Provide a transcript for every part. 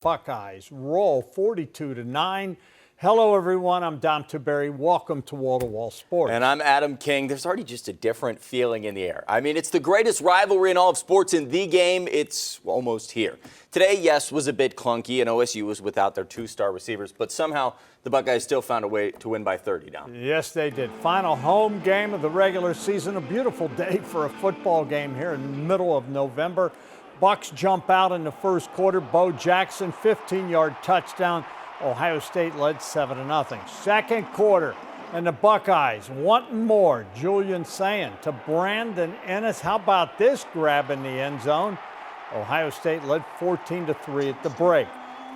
Buckeyes roll 42-9. Hello, everyone. I'm Dom Tiberi. Welcome to Wall to Wall Sports. And I'm Adam King. There's already just a different feeling in the air. I mean, it's the greatest rivalry in all of sports. In the game, it's almost here. Today, yes, was a bit clunky, and OSU was without their two-star receivers, but somehow the Buckeyes still found a way to win by 30, Dom. Yes, they did. Final home game of the regular season. A beautiful day for a football game here in the middle of November. Bucks jump out in the first quarter. Bo Jackson, 15-yard touchdown. Ohio State led 7-0. Second quarter, and the Buckeyes wanting more. Julian Sayin to Brandon Ennis. How about this grab in the end zone? Ohio State led 14-3 at the break.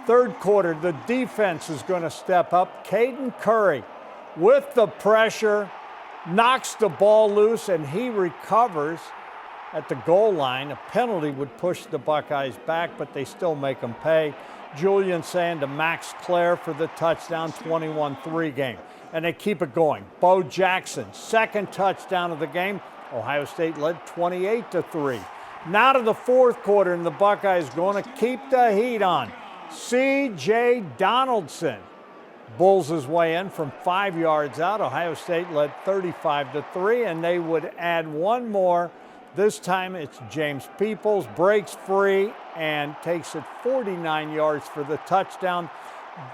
Third quarter, the defense is going to step up. Caden Curry with the pressure, knocks the ball loose, and he recovers at the goal line. A penalty would push the Buckeyes back, but they still make them pay. Julian Sayin to Max Clare for the touchdown, 21-3 game. And they keep it going. Bo Jackson, second touchdown of the game. Ohio State led 28-3. Now to the fourth quarter, and the Buckeyes going to keep the heat on. C.J. Donaldson bulls his way in from 5 yards out. Ohio State led 35-3, and they would add one more. This time it's James Peoples, breaks free and takes it 49 yards for the touchdown.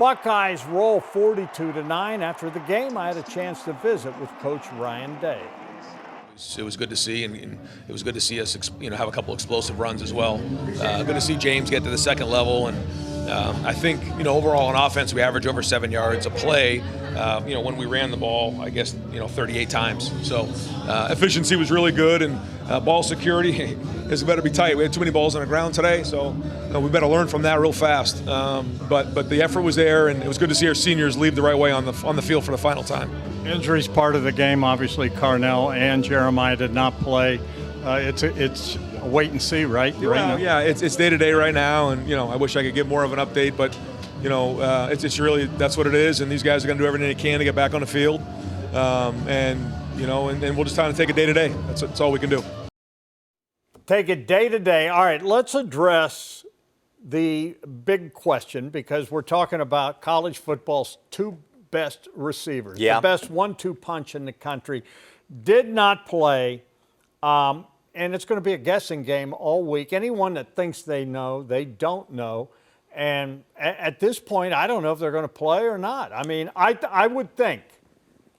Buckeyes roll 42-9. After the game, I had a chance to visit with Coach Ryan Day. It was good to see, and it was good to see us, have a couple explosive runs as well. Good to see James get to the second level, and I think, overall on offense, we average over 7 yards a play. When we ran the ball, I guess, 38 times. So efficiency was really good, and ball security is better be tight. We had too many balls on the ground today, so we better learn from that real fast. But the effort was there, and it was good to see our seniors leave the right way on the field for the final time. Injuries part of the game. Obviously, Carnell and Jeremiah did not play. It's a wait and see, right? Yeah, it's day to day right now, and I wish I could give more of an update, but it's really, that's what it is, and these guys are going to do everything they can to get back on the field, and we'll just try to take it day to day. That's all we can do. Take it day to day. All right, let's address the big question, because we're talking about college football's two best receivers, the best 1-2 punch in the country, did not play. And it's going to be a guessing game all week. Anyone that thinks they know, they don't know. And at this point, I don't know if they're going to play or not. I mean, I would think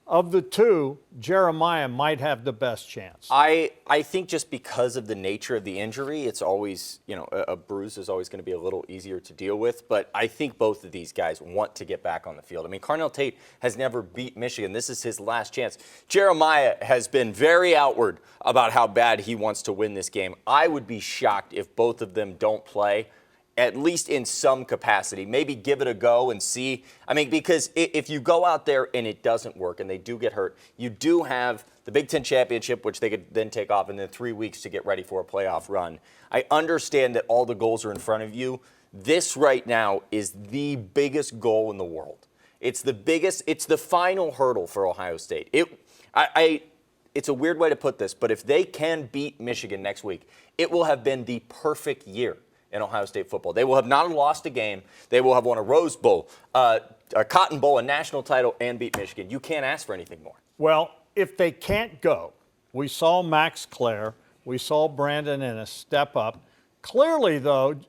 of the two, Jeremiah might have the best chance. I think just because of the nature of the injury, it's always, a bruise is always going to be a little easier to deal with. But I think both of these guys want to get back on the field. I mean, Carnell Tate has never beat Michigan. This is his last chance. Jeremiah has been very outward about how bad he wants to win this game. I would be shocked if both of them don't play, at least in some capacity. Maybe give it a go and see. I mean, because if you go out there and it doesn't work and they do get hurt, you do have the Big Ten Championship, which they could then take off, and then 3 weeks to get ready for a playoff run. I understand that all the goals are in front of you. This right now is the biggest goal in the world. It's the biggest, it's the final hurdle for Ohio State. It's a weird way to put this, but if they can beat Michigan next week, it will have been the perfect year in Ohio State football. They will have not lost a game. They will have won a Rose Bowl, a Cotton Bowl, a national title, and beat Michigan. You can't ask for anything more. Well, if they can't go, we saw Max Clare, we saw Brandon Ennis step up. Clearly, though,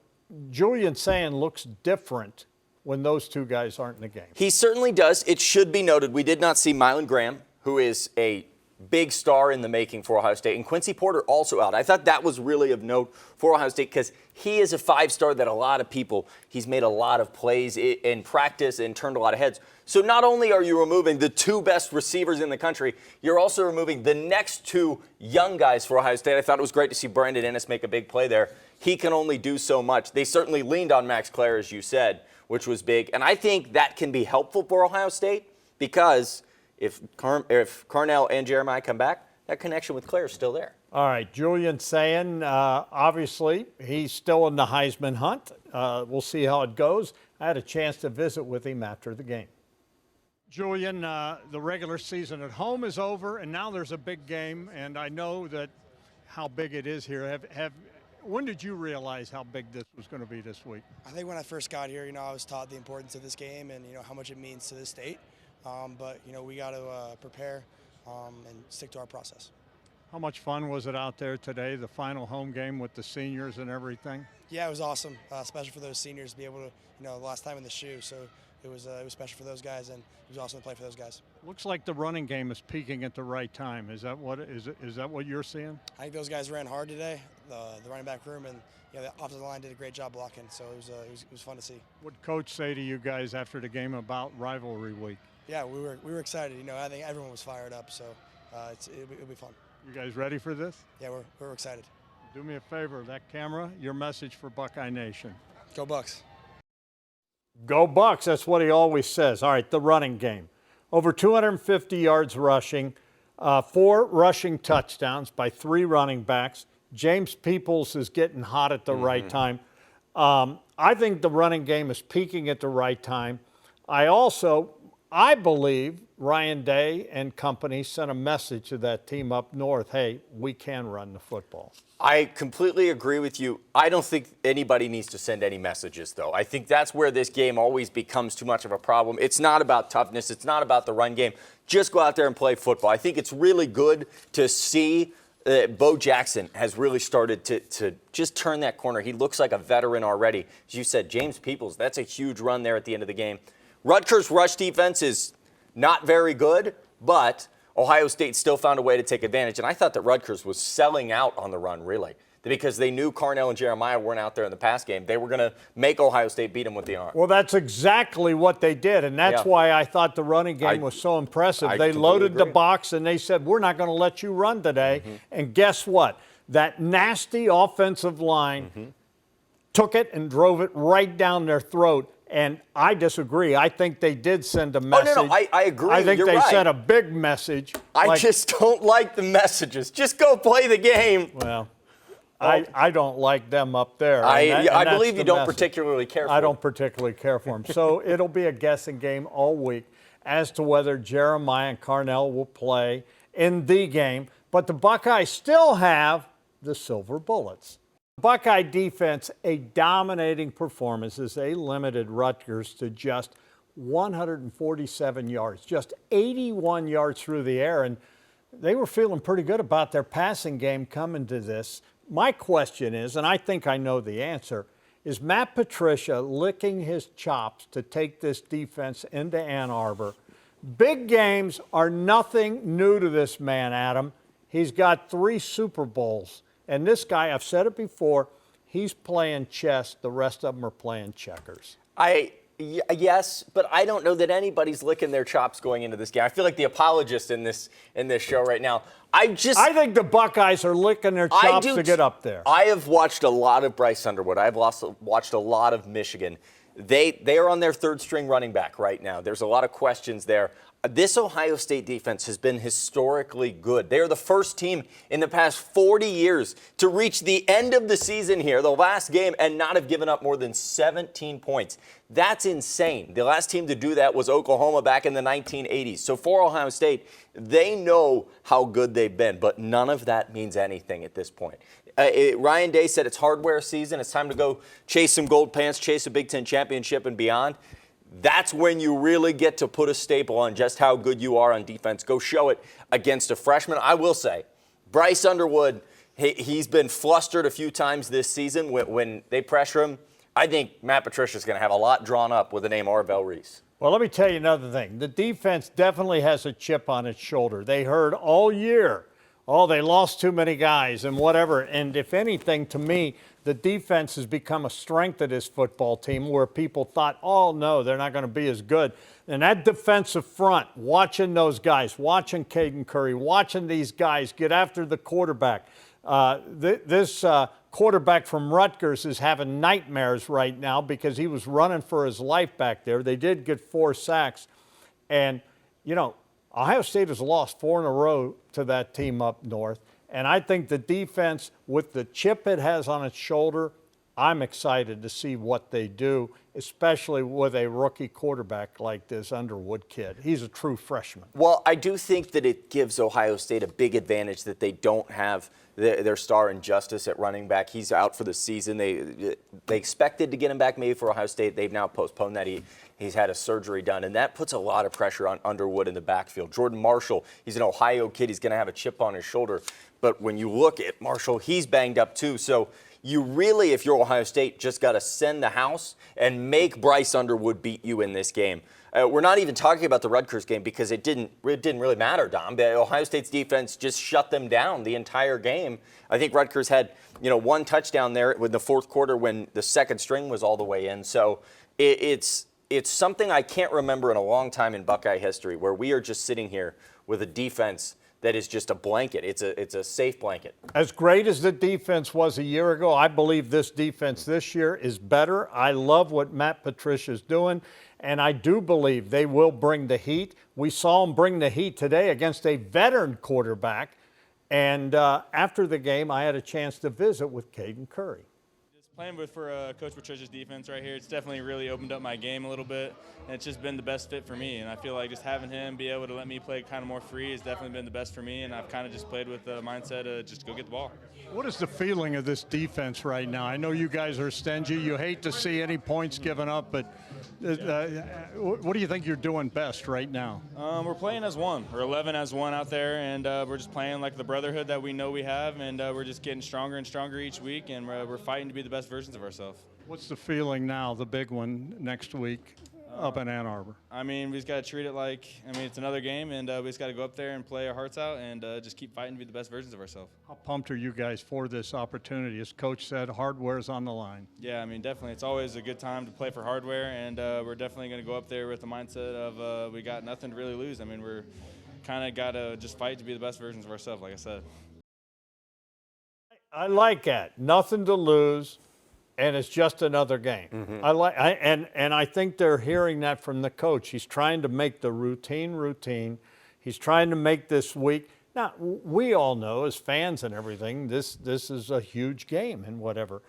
Julian Sayin looks different when those two guys aren't in the game. He certainly does. It should be noted, we did not see Mylan Graham, who is a big star in the making for Ohio State, and Quincy Porter also out. I thought that was really of note for Ohio State, because he is a five-star that a lot of people, he's made a lot of plays in practice and turned a lot of heads. So not only are you removing the two best receivers in the country, you're also removing the next two young guys for Ohio State. I thought it was great to see Brandon Ennis make a big play there. He can only do so much. They certainly leaned on Max Clare, as you said, which was big. And I think that can be helpful for Ohio State, because if Carnell and Jeremiah come back, that connection with Clare is still there. All right, Julian Sayin, obviously, he's still in the Heisman hunt. We'll see how it goes. I had a chance to visit with him after the game. Julian, the regular season at home is over, and now there's a big game, and I know that how big it is here. When did you realize how big this was going to be this week? I think when I first got here, I was taught the importance of this game and, how much it means to this state. But, we got to prepare and stick to our process. How much fun was it out there today, the final home game with the seniors and everything? Yeah, it was awesome, especially for those seniors to be able to, the last time in the shoe. So it was special for those guys, and it was awesome to play for those guys. Looks like the running game is peaking at the right time. Is that what you're seeing? I think those guys ran hard today, the running back room, and the offensive line did a great job blocking. So it was fun to see. What did Coach say to you guys after the game about rivalry week? Yeah, we were excited. I think everyone was fired up. So it'll be fun. You guys ready for this? Yeah, we're excited. Do me a favor, that camera, your message for Buckeye Nation. Go Bucks. Go Bucks, that's what he always says. All right, the running game. Over 250 yards rushing, 4 rushing touchdowns by 3 running backs. James Peoples is getting hot at the right time. I think the running game is peaking at the right time. I believe Ryan Day and company sent a message to that team up north, hey, we can run the football. I completely agree with you. I don't think anybody needs to send any messages, though. I think that's where this game always becomes too much of a problem. It's not about toughness. It's not about the run game. Just go out there and play football. I think it's really good to see Bo Jackson has really started to just turn that corner. He looks like a veteran already. As you said, James Peoples, that's a huge run there at the end of the game. Rutgers' rush defense is not very good, but Ohio State still found a way to take advantage. And I thought that Rutgers was selling out on the run, really, because they knew Carnell and Jeremiah weren't out there in the pass game. They were going to make Ohio State beat them with the arm. Well, that's exactly what they did, and that's why I thought the running game was so impressive. They loaded the box, and they said, we're not going to let you run today. And guess what? That nasty offensive line took it and drove it right down their throat. And I disagree. I think they did send a message. Oh, no, I agree. I think You're they right. sent a big message. I just don't like the messages. Just go play the game. Well, I don't like them up there. I believe you don't particularly care for them. I don't particularly care for them. So it'll be a guessing game all week as to whether Jeremiah and Carnell will play in the game. But the Buckeyes still have the silver bullets. Buckeye defense, a dominating performance as they limited Rutgers to just 147 yards, just 81 yards through the air, and they were feeling pretty good about their passing game coming to this. My question is, and I think I know the answer, is Matt Patricia licking his chops to take this defense into Ann Arbor? Big games are nothing new to this man, Adam. He's got 3 Super Bowls. And this guy, I've said it before, he's playing chess. The rest of them are playing checkers. Yes, but I don't know that anybody's licking their chops going into this game. I feel like the apologist in this show right now. I think the Buckeyes are licking their chops to get up there. I have watched a lot of Bryce Underwood. I've also watched a lot of Michigan. They are on their 3rd string running back right now. There's a lot of questions there. This Ohio State defense has been historically good. They are the first team in the past 40 years to reach the end of the season here, the last game, and not have given up more than 17 points. That's insane. The last team to do that was Oklahoma back in the 1980s. So for Ohio State, they know how good they've been, but none of that means anything at this point. Ryan Day said it's hardware season. It's time to go chase some gold pants, chase a Big Ten championship and beyond. That's when you really get to put a staple on just how good you are on defense. Go show it against a freshman. I will say, Bryce Underwood, he's been flustered a few times this season when they pressure him. I think Matt Patricia's going to have a lot drawn up with the name Arvell Reese. Well, let me tell you another thing. The defense definitely has a chip on its shoulder. They heard all year, they lost too many guys and whatever. And if anything, to me, the defense has become a strength of this football team where people thought, oh, no, they're not going to be as good. And that defensive front, watching those guys, watching Caden Curry, watching these guys get after the quarterback. This quarterback from Rutgers is having nightmares right now because he was running for his life back there. They did get 4 sacks. And, Ohio State has lost 4 in a row to that team up north. And I think the defense, with the chip it has on its shoulder, I'm excited to see what they do, especially with a rookie quarterback like this Underwood kid. He's a true freshman. Well, I do think that it gives Ohio State a big advantage that they don't have their star in Justice at running back. He's out for the season. They expected to get him back maybe for Ohio State. They've now postponed that. He's had a surgery done, and that puts a lot of pressure on Underwood in the backfield. Jordan Marshall, he's an Ohio kid. He's going to have a chip on his shoulder. But when you look at Marshall, he's banged up too. So you really, if you're Ohio State, just got to send the house and make Bryce Underwood beat you in this game. We're not even talking about the Rutgers game because it didn't really matter, Dom. Ohio State's defense just shut them down the entire game. I think Rutgers had, one touchdown there in the fourth quarter when the second string was all the way in. So it's something I can't remember in a long time in Buckeye history where we are just sitting here with a defense that is just a blanket. It's a safe blanket. As great as the defense was a year ago, I believe this defense this year is better. I love what Matt Patricia's doing, and I do believe they will bring the heat. We saw them bring the heat today against a veteran quarterback, and after the game, I had a chance to visit with Caden Curry. Playing for Coach Patricia's defense right here, it's definitely really opened up my game a little bit, and it's just been the best fit for me. And I feel like just having him be able to let me play kind of more free has definitely been the best for me, and I've kind of just played with the mindset of just go get the ball. What is the feeling of this defense right now? I know you guys are stingy. You hate to see any points given up, but what do you think you're doing best right now? We're playing as one. We're 11 as one out there, and we're just playing like the brotherhood that we know we have, and we're just getting stronger and stronger each week, and we're fighting to be the best versions of ourselves. What's the feeling now, the big one next week up in Ann Arbor? I mean, we just got to treat it like, it's another game, and we just got to go up there and play our hearts out and just keep fighting to be the best versions of ourselves. How pumped are you guys for this opportunity? As Coach said, hardware's on the line. Yeah, definitely. It's always a good time to play for hardware, and we're definitely going to go up there with the mindset of we got nothing to really lose. We're kind of got to just fight to be the best versions of ourselves, like I said. I like that. Nothing to lose. And it's just another game. Mm-hmm. I think they're hearing that from the coach. He's trying to make the routine. He's trying to make this week. Now, we all know as fans and everything, this is a huge game and whatever.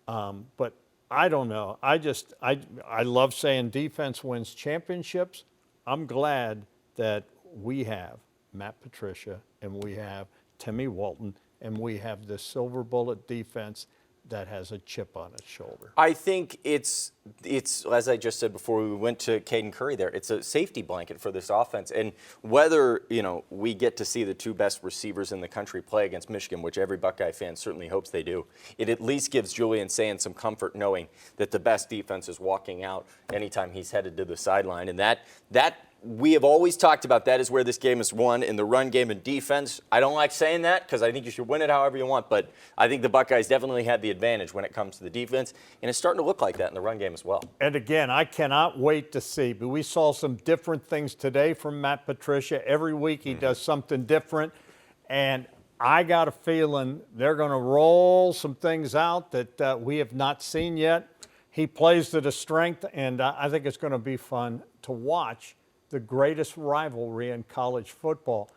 But I don't know. I love saying defense wins championships. I'm glad that we have Matt Patricia and we have Timmy Walton and we have this silver bullet defense that has a chip on its shoulder. I think it's as I just said before we went to Caden Curry there, it's a safety blanket for this offense. And whether, we get to see the two best receivers in the country play against Michigan, which every Buckeye fan certainly hopes they do, it at least gives Julian Sayin some comfort knowing that the best defense is walking out anytime he's headed to the sideline. And that we have always talked about that is where this game is won, in the run game and defense. I don't like saying that because I think you should win it however you want, but I think the Buckeyes definitely had the advantage when it comes to the defense, and it's starting to look like that in the run game as well. And again, I cannot wait to see, but we saw some different things today from Matt Patricia. Every week he does something different, and I got a feeling they're going to roll some things out that we have not seen yet. He plays to the strength, and I think it's going to be fun to watch the greatest rivalry in college football.